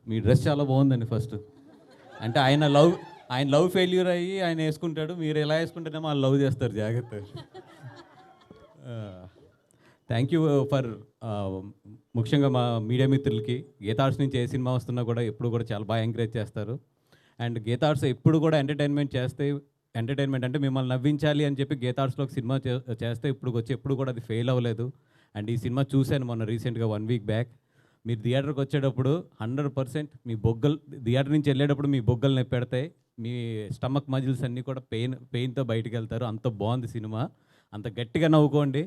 మీ dress చాలా బాగుందండి first. అంటే ఆయన లవ్ ఫెయిల్యూర్ అయ్యి ఆయన వేసుకుంటాడు. మీరు ఎలా వేసుకుంటేనేమో వాళ్ళు లవ్ చేస్తారు. జాగ్రత్త. థ్యాంక్ యూ ఫర్ ముఖ్యంగా మా మీడియా మిత్రులకి గీతార్ట్స్ నుంచి ఏ సినిమా వస్తున్నా కూడా ఎప్పుడు కూడా చాలా బాగా ఎంకరేజ్ చేస్తారు. అండ్ గీతార్ట్స్ ఎప్పుడు కూడా ఎంటర్టైన్మెంట్ అంటే మిమ్మల్ని నవ్వించాలి అని చెప్పి గీతార్ట్స్లో ఒక సినిమా చేస్తే ఇప్పుడు వచ్చి ఎప్పుడు కూడా అది ఫెయిల్ అవ్వలేదు. అండ్ ఈ సినిమా చూశాను మొన్న రీసెంట్గా 1 వీక్ బ్యాక్. మీరు థియేటర్కి వచ్చేటప్పుడు 100% మీ థియేటర్ నుంచి వెళ్ళేటప్పుడు మీ బొగ్గలు నొప్పెడతాయి. మీ స్టమక్ మజిల్స్ అన్నీ కూడా పెయిన్తో బయటికి వెళ్తారు. అంత బాగుంది సినిమా. అంత గట్టిగా నవ్వుకోండి.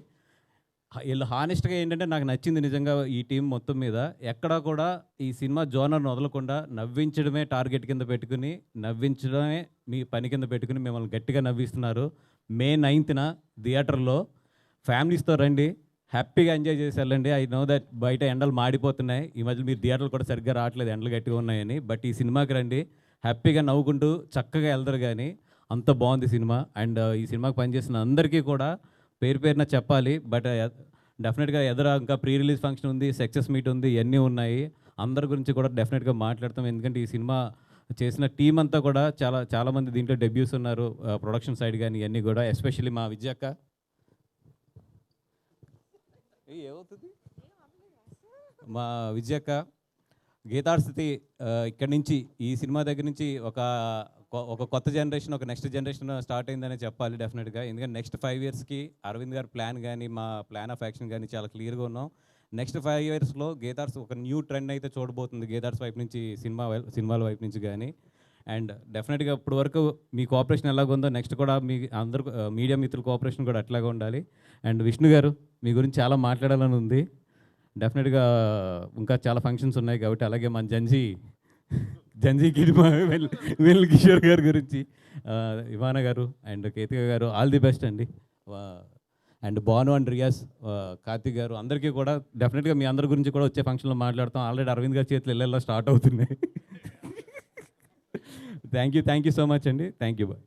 వీళ్ళు హానెస్ట్గా ఏంటంటే నాకు నచ్చింది నిజంగా ఈ టీం మొత్తం మీద. ఎక్కడా కూడా ఈ సినిమా జోనర్ని వదలకుండా నవ్వించడమే టార్గెట్ కింద పెట్టుకుని, నవ్వించడమే మీ పని కింద పెట్టుకుని మిమ్మల్ని గట్టిగా నవ్విస్తున్నారు. మే 9న థియేటర్లో ఫ్యామిలీస్తో రండి, హ్యాపీగా ఎంజాయ్ చేసి వెళ్ళండి. ఐ నో దట్ బయట ఎండలు మాడిపోతున్నాయి. ఈ మధ్య మీరు థియేటర్లు కూడా సరిగ్గా రావట్లేదు, ఎండలు గట్టిగా ఉన్నాయని. బట్ ఈ సినిమాకి రండి, హ్యాపీగా నవ్వుకుంటూ చక్కగా వెళ్తారు. కానీ అంత బాగుంది సినిమా. అండ్ ఈ సినిమాకి పనిచేసిన అందరికీ కూడా పేరు పేరున చెప్పాలి. బట్ డెఫినెట్గా ఇంకా ప్రీ రిలీజ్ ఫంక్షన్ ఉంది, సక్సెస్ మీట్ ఉంది, ఇవన్నీ ఉన్నాయి. అందరి గురించి కూడా డెఫినెట్గా మాట్లాడతాం. ఎందుకంటే ఈ సినిమా చేసిన టీం అంతా కూడా చాలామంది దీంట్లో డెబ్యూస్ ఉన్నారు. ప్రొడక్షన్ సైడ్ కానీ ఇవన్నీ కూడా, ఎస్పెషల్లీ మా విజయక్క. ఏమవుతుంది మా విజయక్క గీతార్స్థితి ఇక్కడి నుంచి ఈ సినిమా దగ్గర నుంచి ఒక కొత్త జనరేషన్, ఒక నెక్స్ట్ జనరేషన్ స్టార్ట్ అయిందనే చెప్పాలి డెఫినెట్గా. ఎందుకంటే నెక్స్ట్ 5 yearsకి అరవింద్ గారి ప్లాన్ కానీ మా ప్లాన్ ఆఫ్ యాక్షన్ కానీ చాలా క్లియర్గా ఉన్నాం. నెక్స్ట్ 5 yearsలో గీతార్స్ ఒక న్యూ ట్రెండ్ అయితే చూడబోతుంది గీతార్స్ వైపు నుంచి, సినిమాల వైపు నుంచి కానీ. అండ్ డెఫినెట్గా ఇప్పుడు వరకు మీ కోఆపరేషన్ ఎలాగుందో నెక్స్ట్ కూడా మీ అందరు మీడియా మిత్రుల కోఆపరేషన్ కూడా అట్లాగే ఉండాలి. అండ్ విష్ణు గారు, మీ గురించి చాలా మాట్లాడాలని ఉంది. డెఫినెట్గా ఇంకా చాలా ఫంక్షన్స్ ఉన్నాయి కాబట్టి, అలాగే మన జంజీ కిడిమా వెల్ కిషోర్ గారి గురించి, ఇవానా గారు అండ్ కేతిక గారు, ఆల్ ది బెస్ట్ అండి. అండ్ భాను అండ్ రియాజ్, కార్తిక్ గారు, అందరికీ కూడా డెఫినెట్గా మీ అందరి గురించి కూడా వచ్చే ఫంక్షన్లో మాట్లాడతాం. ఆల్రెడీ అరవింద్ గారి చేతులు ఇళ్ళల్లో స్టార్ట్ అవుతున్నాయి. థ్యాంక్ యూ సో మచ్ అండి. Thank you. బాయ్.